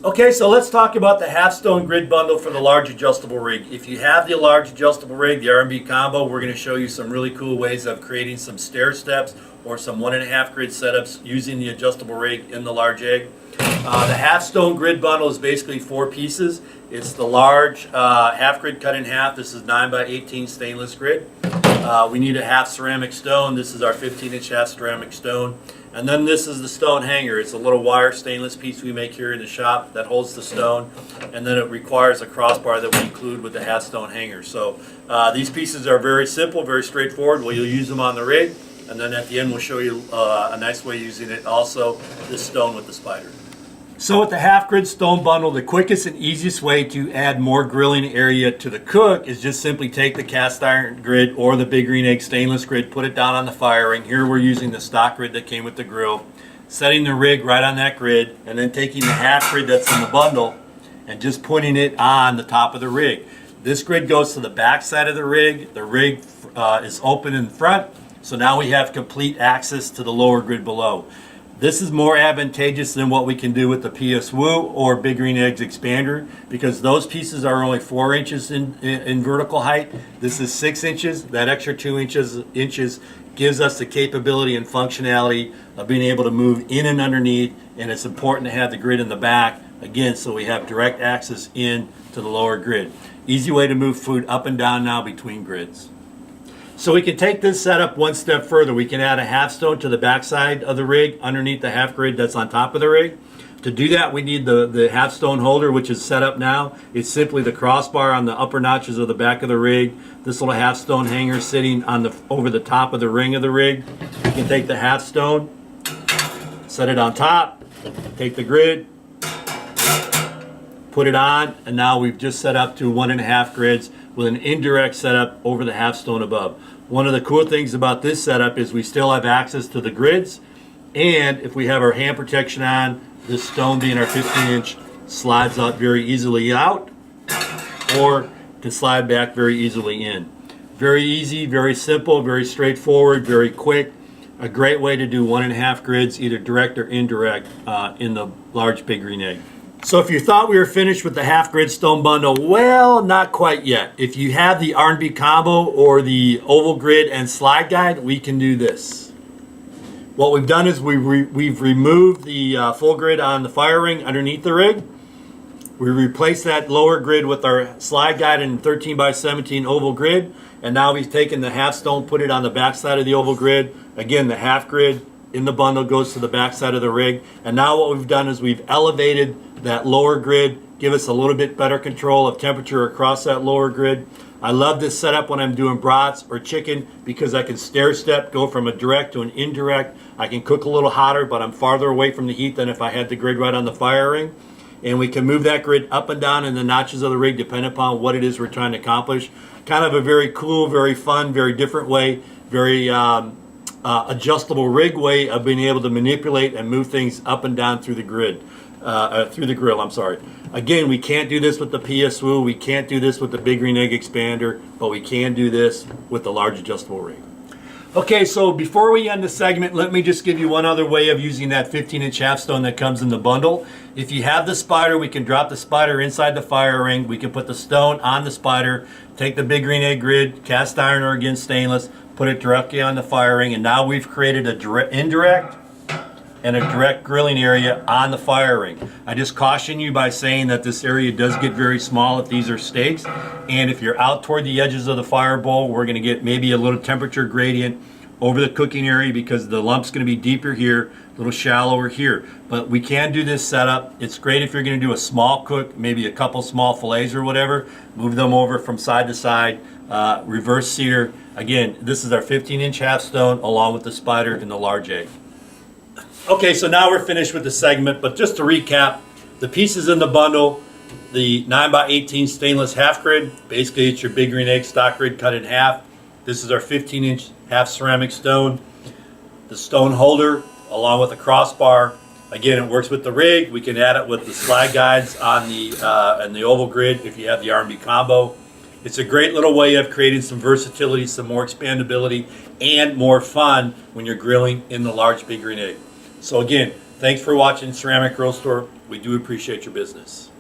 Okay, so let's talk about the half stone grid bundle for the large adjustable rig. If you have the large adjustable rig, the R&B combo, we're going to show you some really cool ways of creating some stair steps or some 1.5 grid setups using the adjustable rig in the large egg. The half stone grid bundle is basically 4 pieces. It's the large half grid cut in half. This is 9x18 stainless grid. We need a half ceramic stone. This is our 15-inch half ceramic stone. And then this is the stone hanger. It's a little wire stainless piece we make here in the shop that holds the stone. And then it requires a crossbar that we include with the half stone hanger. So these pieces are very simple, very straightforward. We'll use them on the rig. And then at the end we'll show you a nice way using it also, this stone with the spider. So with the half grid stone bundle, the quickest and easiest way to add more grilling area to the cook is just simply take the cast iron grid or the Big Green Egg stainless grid, put it down on the fire ring. Here we're using the stock grid that came with the grill, setting the rig right on that grid, and then taking the half grid that's in the bundle and just putting it on the top of the rig. This grid goes to the back side of the rig. The rig is open in front, so now we have complete access to the lower grid below. This is more advantageous than what we can do with the PSWoo or Big Green Eggs expander because those pieces are only 4 inches in vertical height. This is 6 inches. That extra 2 inches gives us the capability and functionality of being able to move in and underneath, and it's important to have the grid in the back, again, so we have direct access in to the lower grid. Easy way to move food up and down now between grids. So we can take this setup one step further. We can add a half stone to the back side of the rig underneath the half grid that's on top of the rig. To do that, we need the half stone holder, which is set up now. It's simply the crossbar on the upper notches of the back of the rig. This little half stone hanger sitting on over the top of the ring of the rig. We can take the half stone, set it on top, take the grid, put it on, and now we've just set up to 1.5 grids with an indirect setup over the half stone above. One of the cool things about this setup is we still have access to the grids, and if we have our hand protection on, this stone being our 15-inch slides out very easily out or can slide back very easily in. Very easy, very simple, very straightforward, very quick. A great way to do 1.5 grids, either direct or indirect, in the large Big Green Egg. So if you thought we were finished with the half grid stone bundle, well, not quite yet. If you have the R&B combo or the oval grid and slide guide, we can do this. What we've done is we've removed the full grid on the fire ring underneath the rig. We replaced that lower grid with our slide guide and 13x17 oval grid. And now we've taken the half stone, put it on the back side of the oval grid. Again, the half grid in the bundle goes to the back side of the rig. And now what we've done is we've elevated that lower grid, give us a little bit better control of temperature across that lower grid. I love this setup when I'm doing brats or chicken because I can stair step, go from a direct to an indirect. I can cook a little hotter, but I'm farther away from the heat than if I had the grid right on the fire ring. And we can move that grid up and down in the notches of the rig depending upon what it is we're trying to accomplish. Kind of a very cool, very fun, very different way, very adjustable rig way of being able to manipulate and move things up and down through the grid. Through the grill, I'm sorry. Again, we can't do this with the PSWoo, we can't do this with the Big Green Egg expander, but we can do this with the large adjustable rig. Okay, so before we end the segment, let me just give you one other way of using that 15-inch half stone that comes in the bundle. If you have the spider, we can drop the spider inside the fire ring. We can put the stone on the spider, take the Big Green Egg grid, cast iron or again stainless, put it directly on the fire ring, and now we've created a indirect and a direct grilling area on the fire ring. I just caution you by saying that this area does get very small if these are steaks, and if you're out toward the edges of the fire bowl, we're going to get maybe a little temperature gradient over the cooking area because the lump's going to be deeper here, a little shallower here. But we can do this setup. It's great if you're going to do a small cook, maybe a couple small fillets or whatever, move them over from side to side, reverse sear. Again, this is our 15-inch half stone along with the spider and the large egg. Okay, so now we're finished with the segment, but just to recap, the pieces in the bundle, the 9x18 stainless half grid, basically it's your Big Green Egg stock grid cut in half. This is our 15-inch half ceramic stone. The stone holder along with the crossbar. Again, it works with the rig. We can add it with the slide guides on the oval grid if you have the R&B combo. It's a great little way of creating some versatility, some more expandability, and more fun when you're grilling in the large Big Green Egg. So again, thanks for watching Ceramic Grill Store. We do appreciate your business.